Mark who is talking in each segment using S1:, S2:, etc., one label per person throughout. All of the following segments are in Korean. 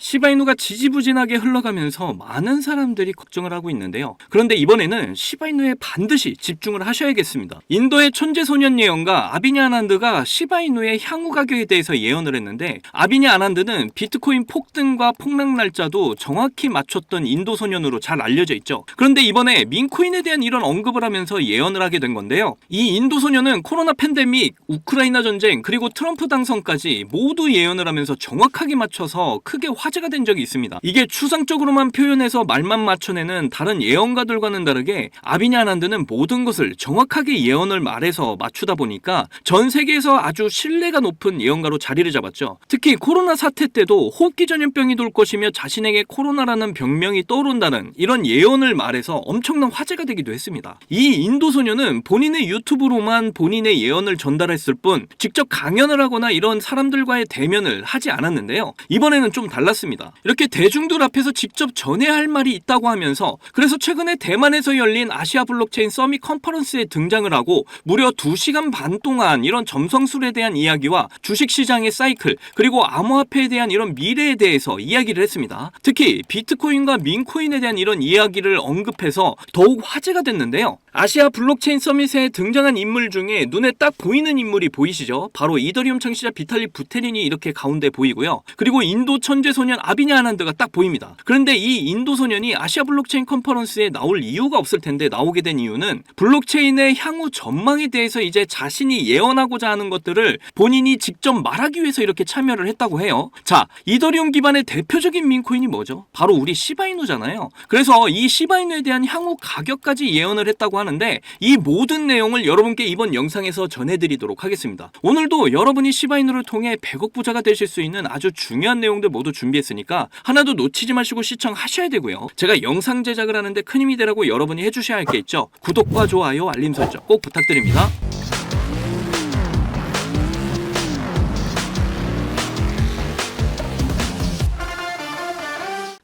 S1: 시바이누가 지지부진하게 흘러가면서 많은 사람들이 걱정을 하고 있는데요. 그런데 이번에는 시바이누에 반드시 집중을 하셔야겠습니다. 인도의 천재소년 예언가 아비냐 아난드가 시바이누의 향후 가격에 대해서 예언을 했는데, 아비냐 아난드는 비트코인 폭등과 폭락 날짜도 정확히 맞췄던 인도 소년으로 잘 알려져 있죠. 그런데 이번에 민코인에 대한 이런 언급을 하면서 예언을 하게 된 건데요. 이 인도 소년은 코로나 팬데믹, 우크라이나 전쟁, 그리고 트럼프 당선까지 모두 예언을 하면서 정확하게 맞춰서 크게 화제가 된 적이 있습니다. 이게 추상적으로만 표현해서 말만 맞춰내는 다른 예언가들과는 다르게 아비냐 아난드는 모든 것을 정확하게 예언을 말해서 맞추다 보니까 전 세계에서 아주 신뢰가 높은 예언가로 자리를 잡았죠. 특히 코로나 사태 때도 호흡기 전염병이 돌 것이며 자신에게 코로나라는 병명이 떠오른다는 이런 예언을 말해서 엄청난 화제가 되기도 했습니다. 이 인도 소녀는 본인의 유튜브로만 본인의 예언을 전달했을 뿐 직접 강연을 하거나 이런 사람들과의 대면을 하지 않았는데요. 이번에는 좀 달랐습니다. 이렇게 대중들 앞에서 직접 전해야 할 말이 있다고 하면서, 그래서 최근에 대만에서 열린 아시아 블록체인 서밋 컨퍼런스에 등장을 하고 무려 2시간 반 동안 이런 점성술에 대한 이야기와 주식시장의 사이클, 그리고 암호화폐에 대한 이런 미래에 대해서 이야기를 했습니다. 특히 비트코인과 민코인에 대한 이런 이야기를 언급해서 더욱 화제가 됐는데요. 아시아 블록체인 서밋에 등장한 인물 중에 눈에 딱 보이는 인물이 보이시죠? 바로 이더리움 창시자 비탈릭 부테린이 이렇게 가운데 보이고요. 그리고 인도 천재소년 아비냐 아난드가 딱 보입니다. 그런데 이 인도 소년이 아시아 블록체인 컨퍼런스에 나올 이유가 없을 텐데 나오게 된 이유는 블록체인의 향후 전망에 대해서 이제 자신이 예언하고자 하는 것들을 본인이 직접 말하기 위해서 이렇게 참여를 했다고 해요. 자, 이더리움 기반의 대표적인 민코인이 뭐죠? 바로 우리 시바이누잖아요. 그래서 이 시바이누에 대한 향후 가격까지 예언을 했다고 하는데, 이 모든 내용을 여러분께 이번 영상에서 전해드리도록 하겠습니다. 오늘도 여러분이 시바이누를 통해 100억 부자가 되실 수 있는 아주 중요한 내용들 모두 준비했으니까 하나도 놓치지 마시고 시청하셔야 되고요. 제가 영상 제작을 하는데 큰 힘이 되라고 여러분이 해주셔야 할 게 있죠. 구독과 좋아요, 알림 설정 꼭 부탁드립니다.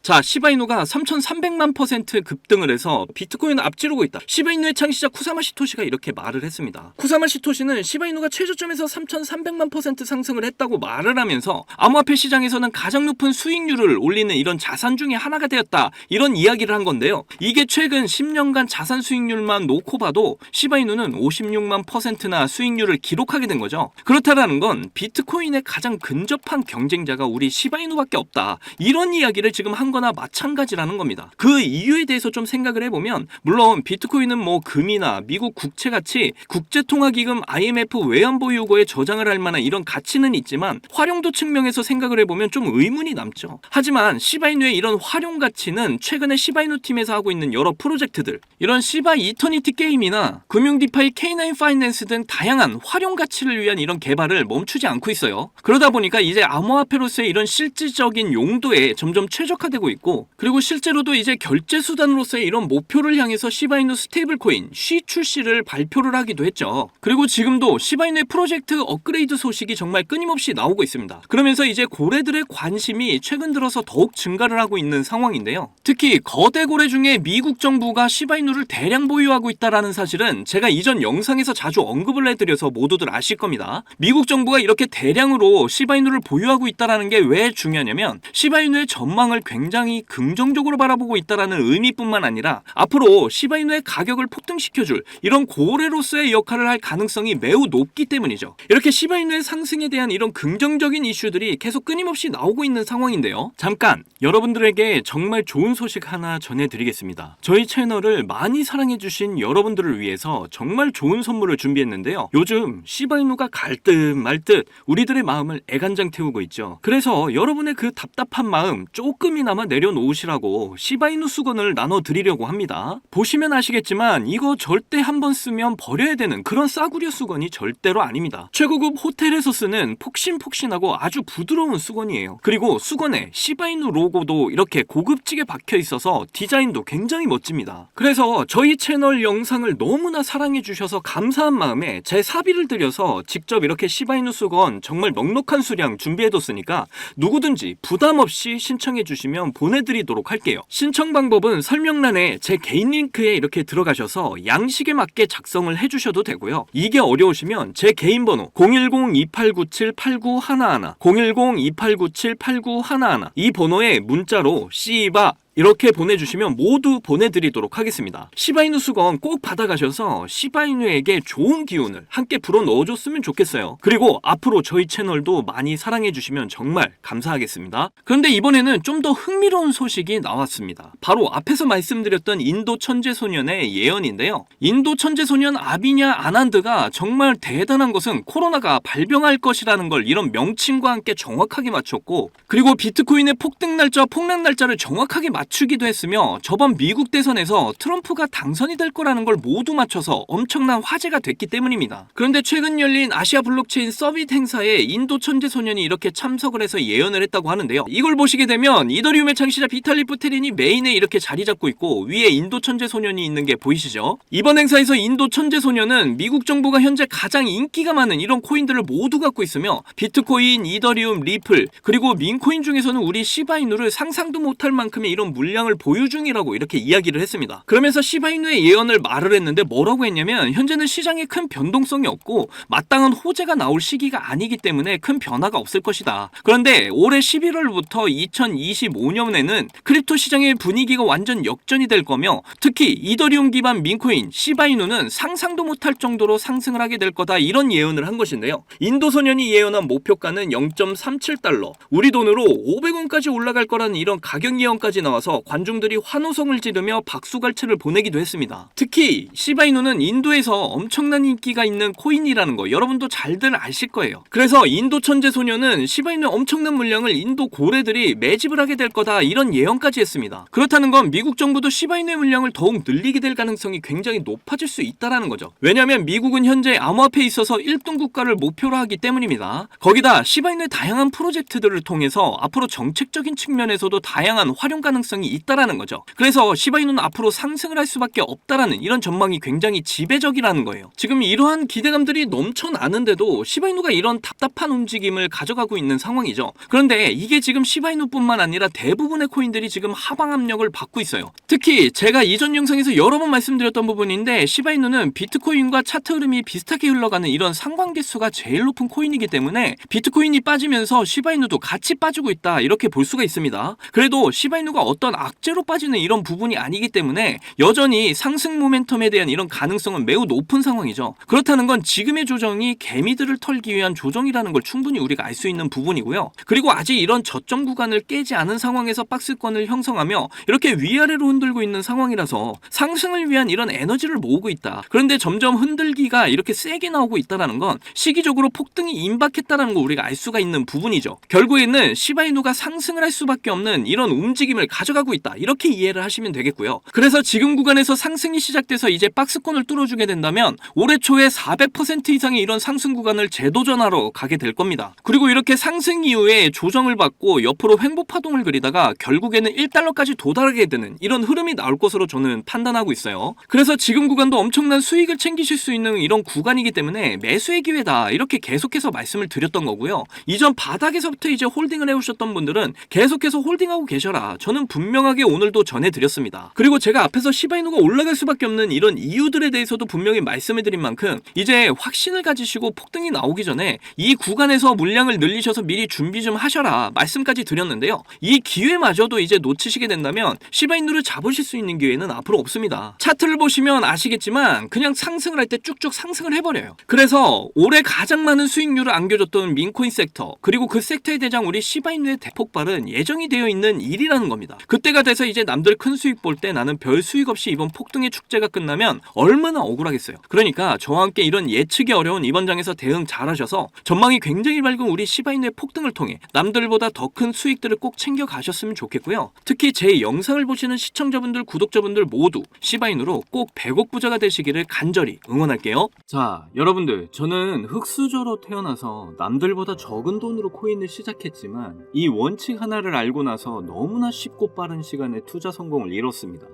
S1: 자, 시바이누가 3,300만% 급등을 해서 비트코인을 앞지르고 있다. 시바이누의 창시자 쿠사마 시토시가 이렇게 말을 했습니다. 쿠사마 시토시는 시바이누가 최저점에서 3,300만% 상승을 했다고 말을 하면서 암호화폐 시장에서는 가장 높은 수익률을 올리는 이런 자산 중에 하나가 되었다, 이런 이야기를 한 건데요. 이게 최근 10년간 자산 수익률만 놓고 봐도 시바이누는 56만%나 수익률을 기록하게 된 거죠. 그렇다라는 건 비트코인의 가장 근접한 경쟁자가 우리 시바이누밖에 없다, 이런 이야기를 지금 한 거나 마찬가지라는 겁니다. 그 이유에 대해서 좀 생각을 해보면, 물론 비트코인은 뭐 금이나 미국 국채같이 국제통화기금 IMF 외환보유고에 저장을 할 만한 이런 가치는 있지만 활용도 측면에서 생각을 해보면 좀 의문이 남죠. 하지만 시바이누의 이런 활용 가치는 최근에 시바이누 팀에서 하고 있는 여러 프로젝트들, 이런 시바 이터니티 게임이나 금융 디파이 K9 파이낸스 등 다양한 활용 가치를 위한 이런 개발을 멈추지 않고 있어요. 그러다 보니까 이제 암호화폐로서의 이런 실질적인 용도에 점점 최적화되고 있고, 그리고 실제로도 이제 결제 수단으로서의 이런 목표를 향해서 시바이누 스테이블 코인 쉬 출시를 발표를 하기도 했죠. 그리고 지금도 시바이누의 프로젝트 업그레이드 소식이 정말 끊임없이 나오고 있습니다. 그러면서 이제 고래들의 관심이 최근 들어서 더욱 증가를 하고 있는 상황인데요. 특히 거대 고래 중에 미국 정부가 시바이누를 대량 보유하고 있다라는 사실은 제가 이전 영상에서 자주 언급을 해드려서 모두들 아실 겁니다. 미국 정부가 이렇게 대량으로 시바이누를 보유하고 있다라는 게 왜 중요하냐면, 시바이누의 전망을 굉장히 긍정적으로 바라보고 있다라는 의미뿐만 아니라 앞으로 시바이누의 가격을 폭등시켜줄 이런 고래로서의 역할을 할 가능성이 매우 높기 때문이죠. 이렇게 시바이누의 상승에 대한 이런 긍정적인 이슈들이 계속 끊임없이 나오고 있는 상황인데요. 잠깐 여러분들에게 정말 좋은 소식 하나 전해드리겠습니다. 저희 채널을 많이 사랑해주신 여러분들을 위해서 정말 좋은 선물을 준비했는데요. 요즘 시바이누가 갈 듯 말 듯 우리들의 마음을 애간장 태우고 있죠. 그래서 여러분의 그 답답한 마음 조금이나마 내려놓으시라고 시바이누 수건을 나눠드리려고 합니다. 보시면 아시겠지만 이거 절대 한번 쓰면 버려야 되는 그런 싸구려 수건이 절대로 아닙니다. 최고급 호텔에서 쓰는 폭신폭신하고 아주 부드러운 수건이에요. 그리고 수건에 시바이누 로고도 이렇게 고급지게 박혀 있어서 디자인도 굉장히 멋집니다. 그래서 저희 채널 영상을 너무나 사랑해 주셔서 감사한 마음에 제 사비를 들여서 직접 이렇게 시바이누 수건 정말 넉넉한 수량 준비해뒀으니까 누구든지 부담 없이 신청해 주시면 보내드리도록 할게요. 신청 방법은 설명란에 제 개인 링크에 이렇게 들어가셔서 양식에 맞게 작성을 해주셔도 되고요. 이게 어려우시면 제 개인 번호 010-2897-8911 010-2897-8911 이 번호에 문자로 씨바 이렇게 보내주시면 모두 보내드리도록 하겠습니다. 시바이누 수건 꼭 받아가셔서 시바이누에게 좋은 기운을 함께 불어 넣어줬으면 좋겠어요. 그리고 앞으로 저희 채널도 많이 사랑해주시면 정말 감사하겠습니다. 그런데 이번에는 좀 더 흥미로운 소식이 나왔습니다. 바로 앞에서 말씀드렸던 인도 천재소년의 예언인데요. 인도 천재소년 아비냐 아난드가 정말 대단한 것은 코로나가 발병할 것이라는 걸 이런 명칭과 함께 정확하게 맞췄고, 그리고 비트코인의 폭등 날짜와 폭락 날짜를 정확하게 맞추기도 했으며, 저번 미국 대선에서 트럼프가 당선이 될 거라는 걸 모두 맞춰서 엄청난 화제가 됐기 때문입니다. 그런데 최근 열린 아시아 블록체인 서밋 행사에 인도 천재소년이 이렇게 참석을 해서 예언을 했다고 하는데요. 이걸 보시게 되면 이더리움의 창시자 비탈리 부테린이 메인에 이렇게 자리 잡고 있고 위에 인도 천재소년이 있는 게 보이시죠? 이번 행사에서 인도 천재소년은 미국 정부가 현재 가장 인기가 많은 이런 코인들을 모두 갖고 있으며, 비트코인, 이더리움, 리플, 그리고 민코인 중에서는 우리 시바이누를 상상도 못할 만큼의 이런 물량을 보유 중이라고 이렇게 이야기를 했습니다. 그러면서 시바이누의 예언을 말을 했는데 뭐라고 했냐면, 현재는 시장에 큰 변동성이 없고 마땅한 호재가 나올 시기가 아니기 때문에 큰 변화가 없을 것이다. 그런데 올해 11월부터 2025년에는 크립토 시장의 분위기가 완전 역전이 될 거며, 특히 이더리움 기반 민코인 시바이누는 상상도 못할 정도로 상승을 하게 될 거다, 이런 예언을 한 것인데요. 인도 소년이 예언한 목표가는 0.37달러, 우리 돈으로 500원까지 올라갈 거라는 이런 가격 예언까지 나와서 관중들이 환호성을 지르며 박수갈채를 보내기도 했습니다. 특히 시바이누는 인도에서 엄청난 인기가 있는 코인이라는 거 여러분도 잘들 아실 거예요. 그래서 인도 천재소년은 시바이누의 엄청난 물량을 인도 고래들이 매집을 하게 될 거다, 이런 예언까지 했습니다. 그렇다는 건 미국 정부도 시바이누의 물량을 더욱 늘리게 될 가능성이 굉장히 높아질 수 있다는 거죠. 왜냐하면 미국은 현재 암호화폐에 있어서 1등 국가를 목표로 하기 때문입니다. 거기다 시바이누의 다양한 프로젝트들을 통해서 앞으로 정책적인 측면에서도 다양한 활용 가능성이 있다라는 거죠. 그래서 시바이누는 앞으로 상승을 할 수밖에 없다라는 이런 전망이 굉장히 지배적이라는 거예요. 지금 이러한 기대감들이 넘쳐나는데도 시바이누가 이런 답답한 움직임을 가져가고 있는 상황이죠. 그런데 이게 지금 시바이누뿐만 아니라 대부분의 코인들이 지금 하방 압력을 받고 있어요. 특히 제가 이전 영상에서 여러 번 말씀드렸던 부분인데, 시바이누는 비트코인과 차트 흐름이 비슷하게 흘러가는 이런 상관계수가 제일 높은 코인이기 때문에 비트코인이 빠지면서 시바이누도 같이 빠지고 있다, 이렇게 볼 수가 있습니다. 그래도 시바이누가 어떤 악재로 빠지는 이런 부분이 아니기 때문에 여전히 상승 모멘텀에 대한 이런 가능성은 매우 높은 상황이죠. 그렇다는 건 지금의 조정이 개미들을 털기 위한 조정이라는 걸 충분히 우리가 알 수 있는 부분이고요. 그리고 아직 이런 저점 구간을 깨지 않은 상황에서 박스권을 형성하며 이렇게 위아래로 흔들고 있는 상황이라서 상승을 위한 이런 에너지를 모으고 있다. 그런데 점점 흔들기가 이렇게 세게 나오고 있다는 건 시기적으로 폭등이 임박했다는 거 우리가 알 수가 있는 부분이죠. 결국에는 시바이누가 상승을 할 수밖에 없는 이런 움직임을 가져가고 있다, 이렇게 이해를 하시면 되겠고요. 그래서 지금 구간에서 상승이 시작돼서 이제 박스권을 뚫어주게 된다면 올해 초에 400% 이상의 이런 상승 구간을 재도전하러 가게 될 겁니다. 그리고 이렇게 상승 이후에 조정을 받고 옆으로 횡보 파동을 그리다가 결국에는 1달러까지 도달하게 되는 이런 흐름이 나올 것으로 저는 판단하고 있어요. 그래서 지금 구간도 엄청난 수익을 챙기실 수 있는 이런 구간이기 때문에 매수의 기회다, 이렇게 계속해서 말씀을 드렸던 거고요. 이전 바닥에서부터 이제 홀딩을 해오셨던 분들은 계속해서 홀딩하고 계셔라, 저는 분명하게 오늘도 전해드렸습니다. 그리고 제가 앞에서 시바이누가 올라갈 수밖에 없는 이런 이유들에 대해서도 분명히 말씀해드린 만큼 이제 확신을 가지시고 폭등이 나오기 전에 이 구간에서 물량을 늘리셔서 미리 준비 좀 하셔라 말씀까지 드렸는데요. 이 기회마저도 이제 놓치시게 된다면 시바이누를 잡으실 수 있는 기회는 앞으로 없습니다. 차트를 보시면 아시겠지만 그냥 상승을 할 때 쭉쭉 상승을 해버려요. 그래서 올해 가장 많은 수익률을 안겨줬던 민코인 섹터, 그리고 그 섹터의 대장 우리 시바이누의 대폭발은 예정이 되어 있는 일이라는 겁니다. 그때가 돼서 이제 남들 큰 수익 볼 때 나는 별 수익 없이 이번 폭등의 축제가 끝나면 얼마나 억울하겠어요. 그러니까 저와 함께 이런 예측이 어려운 이번 장에서 대응 잘하셔서 전망이 굉장히 밝은 우리 시바이누의 폭등을 통해 남들보다 더 큰 수익들을 꼭 챙겨 가셨으면 좋겠고요. 특히 제 영상을 보시는 시청자분들, 구독자분들 모두 시바이누로 꼭 100억 부자가 되시기를 간절히 응원할게요. 자, 여러분들, 저는 흙수저로 태어나서 남들보다 적은 돈으로 코인을 시작했지만 이 원칙 하나를 알고 나서 너무나 쉽고 빠른 시간에 투자 성공을 이뤘습니다.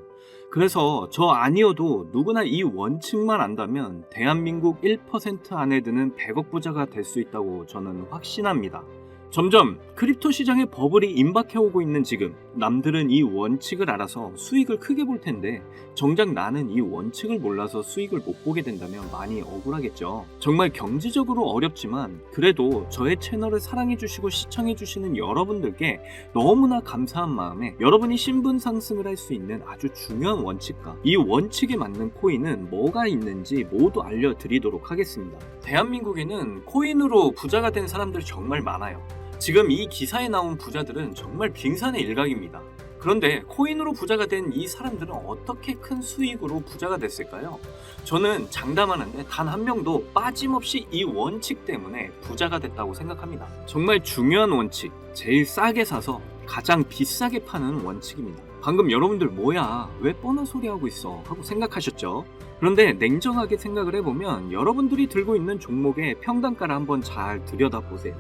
S1: 그래서 저 아니어도 누구나 이 원칙만 안다면 대한민국 1% 안에 드는 100억 부자가 될 수 있다고 저는 확신합니다. 점점 크립토 시장에 버블이 임박해오고 있는 지금 남들은 이 원칙을 알아서 수익을 크게 볼 텐데 정작 나는 이 원칙을 몰라서 수익을 못 보게 된다면 많이 억울하겠죠. 정말 경제적으로 어렵지만 그래도 저의 채널을 사랑해주시고 시청해주시는 여러분들께 너무나 감사한 마음에 여러분이 신분 상승을 할 수 있는 아주 중요한 원칙과 이 원칙에 맞는 코인은 뭐가 있는지 모두 알려드리도록 하겠습니다. 대한민국에는 코인으로 부자가 된 사람들이 정말 많아요. 지금 이 기사에 나온 부자들은 정말 빙산의 일각입니다. 그런데 코인으로 부자가 된 이 사람들은 어떻게 큰 수익으로 부자가 됐을까요? 저는 장담하는데 단 한 명도 빠짐없이 이 원칙 때문에 부자가 됐다고 생각합니다. 정말 중요한 원칙, 제일 싸게 사서 가장 비싸게 파는 원칙입니다. 방금 여러분들 뭐야 왜 뻔한 소리 하고 있어 하고 생각하셨죠? 그런데 냉정하게 생각을 해보면 여러분들이 들고 있는 종목의 평단가를 한번 잘 들여다보세요.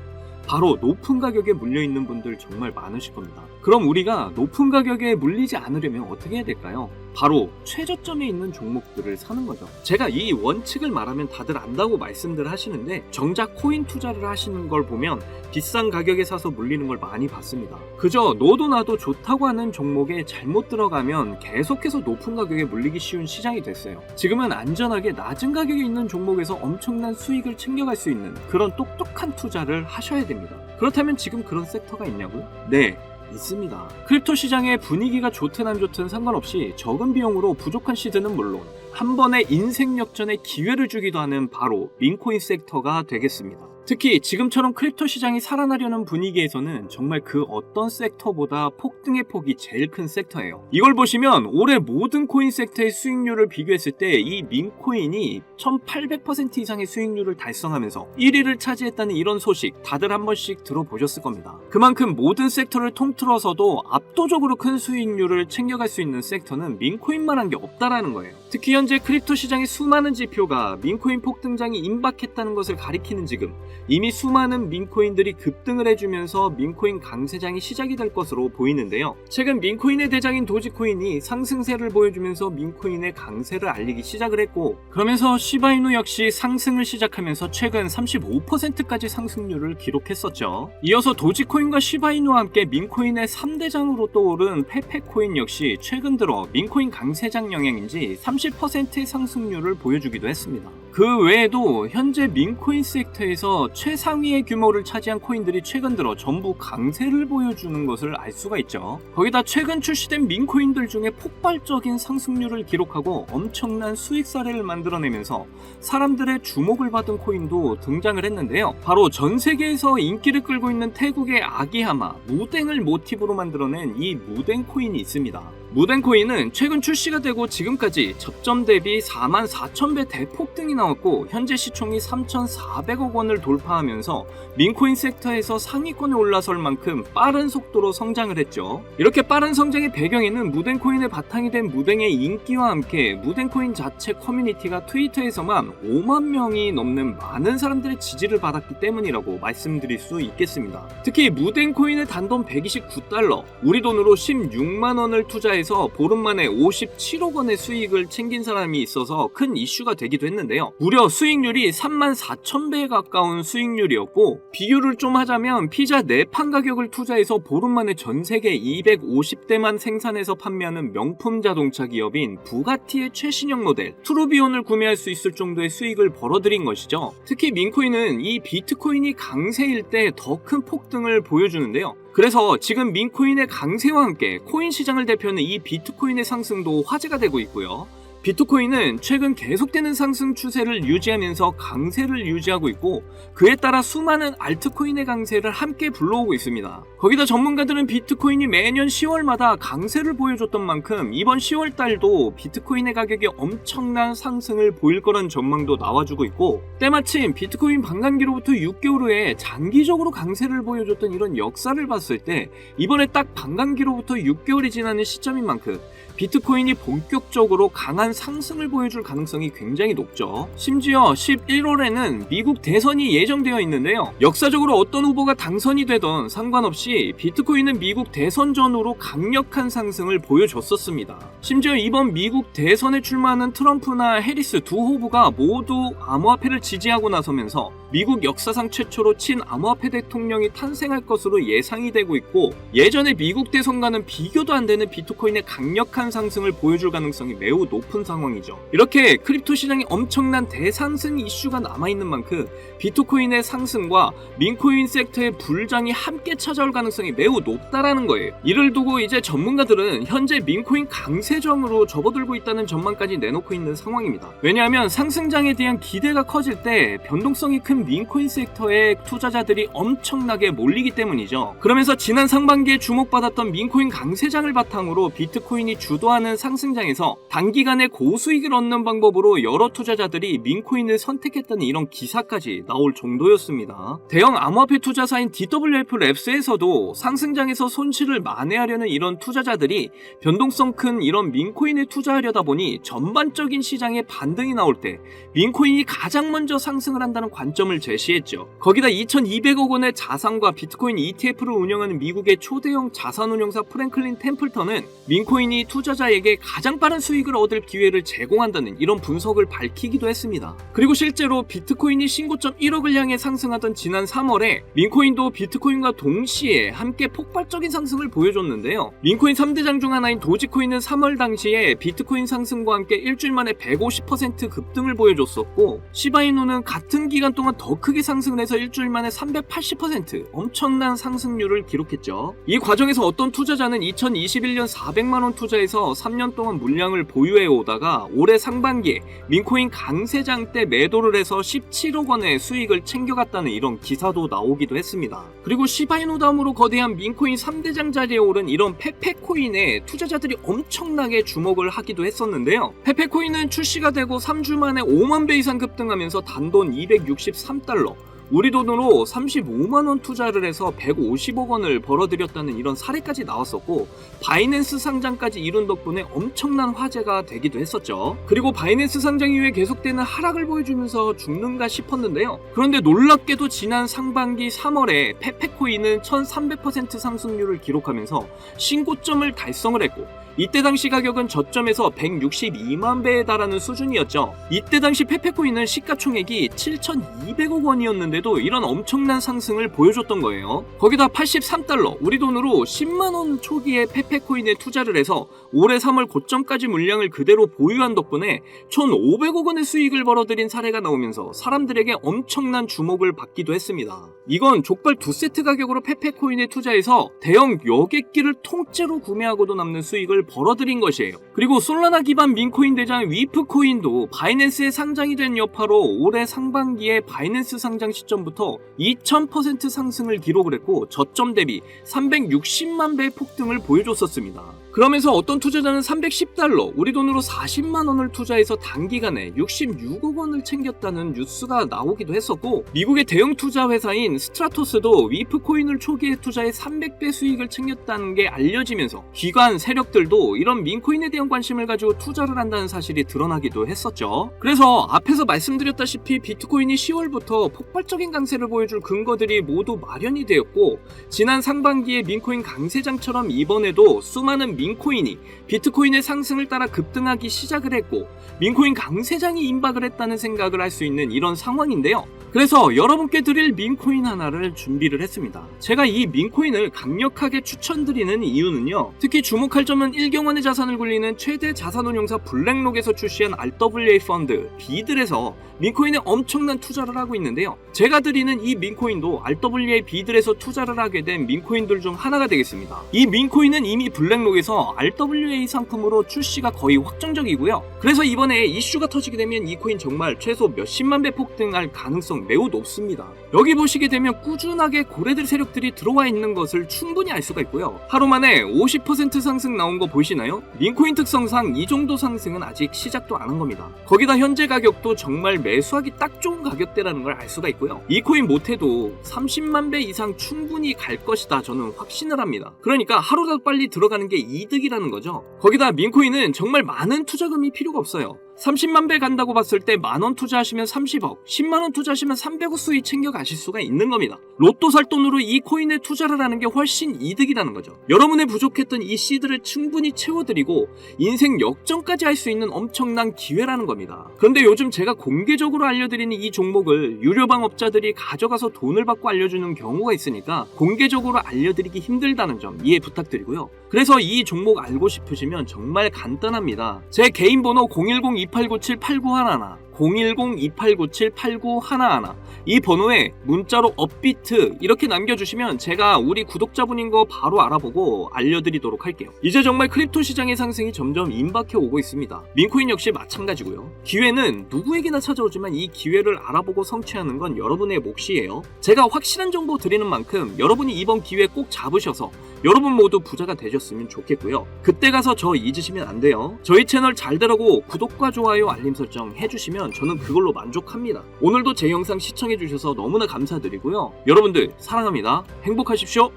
S1: 바로 높은 가격에 물려있는 분들 정말 많으실 겁니다. 그럼 우리가 높은 가격에 물리지 않으려면 어떻게 해야 될까요? 바로 최저점에 있는 종목들을 사는 거죠. 제가 이 원칙을 말하면 다들 안다고 말씀들 하시는데 정작 코인 투자를 하시는 걸 보면 비싼 가격에 사서 물리는 걸 많이 봤습니다. 그저 너도 나도 좋다고 하는 종목에 잘못 들어가면 계속해서 높은 가격에 물리기 쉬운 시장이 됐어요. 지금은 안전하게 낮은 가격에 있는 종목에서 엄청난 수익을 챙겨갈 수 있는 그런 똑똑한 투자를 하셔야 됩니다. 그렇다면 지금 그런 섹터가 있냐고요? 네, 있습니다. 크립토 시장의 분위기가 좋든 안 좋든 상관없이 적은 비용으로 부족한 시드는 물론 한 번의 인생 역전의 기회를 주기도 하는 바로 민코인 섹터가 되겠습니다. 특히 지금처럼 크립토 시장이 살아나려는 분위기에서는 정말 그 어떤 섹터보다 폭등의 폭이 제일 큰 섹터예요. 이걸 보시면 올해 모든 코인 섹터의 수익률을 비교했을 때 이 민코인이 1800% 이상의 수익률을 달성하면서 1위를 차지했다는 이런 소식 다들 한 번씩 들어보셨을 겁니다. 그만큼 모든 섹터를 통틀어서도 압도적으로 큰 수익률을 챙겨갈 수 있는 섹터는 민코인만 한 게 없다라는 거예요. 특히 현재 크립토 시장의 수많은 지표가 민코인 폭등장이 임박했다는 것을 가리키는 지금 이미 수많은 민코인들이 급등을 해주면서 민코인 강세장이 시작이 될 것으로 보이는데요. 최근 민코인의 대장인 도지코인이 상승세를 보여주면서 민코인의 강세를 알리기 시작을 했고 그러면서 시바이누 역시 상승을 시작하면서 최근 35%까지 상승률을 기록했었죠. 이어서 도지코인과 시바이누와 함께 민코인의 3대장으로 떠오른 페페코인 역시 최근 들어 민코인 강세장 영향인지 30%의 상승률을 보여주기도 했습니다. 그 외에도 현재 민코인 섹터에서 최상위의 규모를 차지한 코인들이 최근 들어 전부 강세를 보여주는 것을 알 수가 있죠. 거기다 최근 출시된 민코인들 중에 폭발적인 상승률을 기록하고 엄청난 수익 사례를 만들어내면서 사람들의 주목을 받은 코인도 등장을 했는데요. 바로 전 세계에서 인기를 끌고 있는 태국의 아기하마, 무댕을 모티브로 만들어낸 이 무댕 코인이 있습니다. 무댕 코인은 최근 출시가 되고 지금까지 접점 대비 44,000배 대폭등이 나왔고 현재 시총이 3,400억 원을 돌파하면서 민코인 섹터에서 상위권에 올라설 만큼 빠른 속도로 성장을 했죠. 이렇게 빠른 성장의 배경에는 무댕 코인의 바탕이 된 무댕의 인기와 함께 무댕 코인 자체 커뮤니티가 트위터에서만 5만 명이 넘는 많은 사람들의 지지를 받았기 때문이라고 말씀드릴 수 있겠습니다. 특히 무댕 코인의 단돈 129달러, 우리 돈으로 16만 원을 투자해 보름 만에 57억 원의 수익을 챙긴 사람이 있어서 큰 이슈가 되기도 했는데요. 무려 수익률이 34,000배에 가까운 수익률이었고 비교를 좀 하자면 피자 4판 가격을 투자해서 보름 만에 전 세계 250대만 생산해서 판매하는 명품 자동차 기업인 부가티의 최신형 모델 트루비온을 구매할 수 있을 정도의 수익을 벌어들인 것이죠. 특히 민코인은 이 비트코인이 강세일 때 더 큰 폭등을 보여주는데요. 그래서 지금 민코인의 강세와 함께 코인 시장을 대표하는 이 비트코인의 상승도 화제가 되고 있고요. 비트코인은 최근 계속되는 상승 추세를 유지하면서 강세를 유지하고 있고 그에 따라 수많은 알트코인의 강세를 함께 불러오고 있습니다. 거기다 전문가들은 비트코인이 매년 10월마다 강세를 보여줬던 만큼 이번 10월 달도 비트코인의 가격이 엄청난 상승을 보일 거란 전망도 나와주고 있고 때마침 비트코인 반감기로부터 6개월 후에 장기적으로 강세를 보여줬던 이런 역사를 봤을 때 이번에 딱 반감기로부터 6개월이 지나는 시점인 만큼 비트코인이 본격적으로 강한 상승을 보여줄 가능성이 굉장히 높죠. 심지어 11월에는 미국 대선이 예정되어 있는데요. 역사적으로 어떤 후보가 당선이 되던 상관없이 비트코인은 미국 대선 전후로 강력한 상승을 보여줬었습니다. 심지어 이번 미국 대선에 출마하는 트럼프나 해리스 두 후보가 모두 암호화폐를 지지하고 나서면서 미국 역사상 최초로 친암호화폐 대통령이 탄생할 것으로 예상이 되고 있고, 예전에 미국 대선과는 비교도 안 되는 비트코인의 강력한 상승을 보여줄 가능성이 매우 높은 상황이죠. 이렇게 크립토 시장에 엄청난 대상승 이슈가 남아있는 만큼 비트코인의 상승과 민코인 섹터의 불장이 함께 찾아올 가능성이 매우 높다라는 거예요. 이를 두고 이제 전문가들은 현재 민코인 강세장으로 접어들고 있다는 전망까지 내놓고 있는 상황입니다. 왜냐하면 상승장에 대한 기대가 커질 때 변동성이 큰 민코인 섹터에 투자자들이 엄청나게 몰리기 때문이죠. 그러면서 지난 상반기에 주목받았던 민코인 강세장을 바탕으로 비트코인이 주도하는 상승장에서 단기간에 고수익을 얻는 방법으로 여러 투자자들이 민코인을 선택했다는 이런 기사까지 나올 정도였습니다. 대형 암호화폐 투자사인 DWF 랩스에서도 상승장에서 손실을 만회하려는 이런 투자자들이 변동성 큰 이런 민코인에 투자하려다 보니 전반적인 시장에 반등이 나올 때 민코인이 가장 먼저 상승을 한다는 관점을 제시했죠. 거기다 2200억 원의 자산과 비트코인 ETF를 운영하는 미국의 초대형 자산운용사 프랭클린 템플턴은 민코인이 투자자에게 가장 빠른 수익을 얻을 기회를 제공한다는 이런 분석을 밝히기도 했습니다. 그리고 실제로 비트코인이 신고점 1억을 향해 상승하던 지난 3월에 민코인도 비트코인과 동시에 함께 폭발적인 상승을 보여줬는데요. 민코인 3대장 중 하나인 도지코인은 3월 당시에 비트코인 상승과 함께 일주일 만에 150% 급등을 보여줬었고, 시바이누는 같은 기간 동안 더 크게 상승을 해서 일주일 만에 380% 엄청난 상승률을 기록했죠. 이 과정에서 어떤 투자자는 2021년 400만원 투자해서 3년 동안 물량을 보유해 오다가 올해 상반기에 민코인 강세장 때 매도를 해서 17억 원의 수익을 챙겨갔다는 이런 기사도 나오기도 했습니다. 그리고 시바이누 다음으로 거대한 민코인 3대장 자리에 오른 이런 페페코인에 투자자들이 엄청나게 주목을 하기도 했었는데요. 페페코인은 출시가 되고 3주 만에 5만 배 이상 급등하면서 단돈 263달러, 우리 돈으로 35만원 투자를 해서 150억 원을 벌어들였다는 이런 사례까지 나왔었고, 바이낸스 상장까지 이룬 덕분에 엄청난 화제가 되기도 했었죠. 그리고 바이낸스 상장 이후에 계속되는 하락을 보여주면서 죽는가 싶었는데요. 그런데 놀랍게도 지난 상반기 3월에 페페코인은 1300% 상승률을 기록하면서 신고점을 달성을 했고, 이때 당시 가격은 저점에서 162만 배에 달하는 수준이었죠. 이때 당시 페페코인은 시가총액이 7,200억 원이었는데도 이런 엄청난 상승을 보여줬던 거예요. 거기다 83달러, 우리 돈으로 10만원 초기에 페페코인에 투자를 해서 올해 3월 고점까지 물량을 그대로 보유한 덕분에 1,500억 원의 수익을 벌어들인 사례가 나오면서 사람들에게 엄청난 주목을 받기도 했습니다. 이건 족발 2세트 가격으로 페페코인에 투자해서 대형 여객기를 통째로 구매하고도 남는 수익을 벌어들인 것이에요. 그리고 솔라나 기반 민코인 대장 위프코인도 바이낸스에 상장이 된 여파로 올해 상반기에 바이낸스 상장 시점부터 2000% 상승을 기록을 했고, 저점 대비 360만 배의 폭등을 보여줬었습니다. 그러면서 어떤 투자자는 310달러, 우리 돈으로 40만 원을 투자해서 단기간에 66억 원을 챙겼다는 뉴스가 나오기도 했었고, 미국의 대형 투자 회사인 스트라토스도 위프코인을 초기에 투자해 300배 수익을 챙겼다는 게 알려지면서 기관 세력들도 이런 민코인에 대한 관심을 가지고 투자를 한다는 사실이 드러나기도 했었죠. 그래서 앞에서 말씀드렸다시피 비트코인이 10월부터 폭발적인 강세를 보여줄 근거들이 모두 마련이 되었고, 지난 상반기에 민코인 강세장처럼 이번에도 수많은 민코인이 비트코인의 상승을 따라 급등하기 시작을 했고, 민코인 강세장이 임박을 했다는 생각을 할 수 있는 이런 상황인데요. 그래서 여러분께 드릴 민코인 하나를 준비를 했습니다. 제가 이 민코인을 강력하게 추천드리는 이유는요, 특히 주목할 점은 1경원의 자산을 굴리는 최대 자산운용사 블랙록에서 출시한 RWA 펀드 비들에서 민코인에 엄청난 투자를 하고 있는데요. 제가 드리는 이 민코인도 RWA 비들에서 투자를 하게 된 민코인들 중 하나가 되겠습니다. 이 민코인은 이미 블랙록에서 RWA 상품으로 출시가 거의 확정적이고요. 그래서 이번에 이슈가 터지게 되면 이 코인 정말 최소 몇십만 배 폭등할 가능성 매우 높습니다. 여기 보시게 되면 꾸준하게 고래들 세력들이 들어와 있는 것을 충분히 알 수가 있고요. 하루 만에 50% 상승 나온 거 보이시나요? 민코인 특성상 이 정도 상승은 아직 시작도 안 한 겁니다. 거기다 현재 가격도 정말 매수하기 딱 좋은 가격대라는 걸 알 수가 있고요. 이 코인 못해도 30만 배 이상 충분히 갈 것이다, 저는 확신을 합니다. 그러니까 하루라도 빨리 들어가는 게 이득이라는 거죠. 거기다 민코인은 정말 많은 투자금이 필요가 없어요. 30만 배 간다고 봤을 때 만원 투자하시면 30억, 10만원 투자하시면 300억 수익 챙겨 가실 수가 있는 겁니다. 로또 살 돈으로 이 코인에 투자를 하는 게 훨씬 이득이라는 거죠. 여러분의 부족했던 이 시드를 충분히 채워드리고 인생 역전까지 할 수 있는 엄청난 기회라는 겁니다. 그런데 요즘 제가 공개적으로 알려드리는 이 종목을 유료방업자들이 가져가서 돈을 받고 알려주는 경우가 있으니까 공개적으로 알려드리기 힘들다는 점 이해 부탁드리고요. 그래서 이 종목 알고 싶으시면 정말 간단합니다. 제 개인 번호 010-2897-8911 010-2897-8911 이 번호에 문자로 업비트 이렇게 남겨주시면 제가 우리 구독자분인 거 바로 알아보고 알려드리도록 할게요. 이제 정말 크립토 시장의 상승이 점점 임박해 오고 있습니다. 민코인 역시 마찬가지고요. 기회는 누구에게나 찾아오지만 이 기회를 알아보고 성취하는 건 여러분의 몫이에요. 제가 확실한 정보 드리는 만큼 여러분이 이번 기회 꼭 잡으셔서 여러분 모두 부자가 되셨으면 좋겠고요. 그때 가서 저 잊으시면 안 돼요. 저희 채널 잘 되라고 구독과 좋아요 알림 설정 해주시면 저는 그걸로 만족합니다. 오늘도 제 영상 시청해주셔서 너무나 감사드리고요. 여러분들 사랑합니다. 행복하십시오.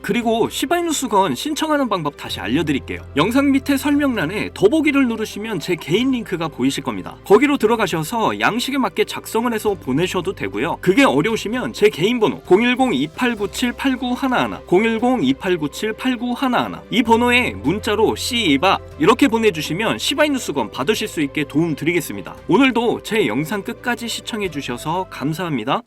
S1: 그리고 시바이누 수건 신청하는 방법 다시 알려드릴게요. 영상 밑에 설명란에 더보기를 누르시면 제 개인 링크가 보이실 겁니다. 거기로 들어가셔서 양식에 맞게 작성을 해서 보내셔도 되고요. 그게 어려우시면 제 개인 번호 010-2897-8911 010-2897-8911 이 번호에 문자로 씨바 이렇게 보내주시면 시바이누 수건 받으실 수 있게 도움 드리겠습니다. 오늘도 제 영상 끝까지 시청해주셔서 감사합니다.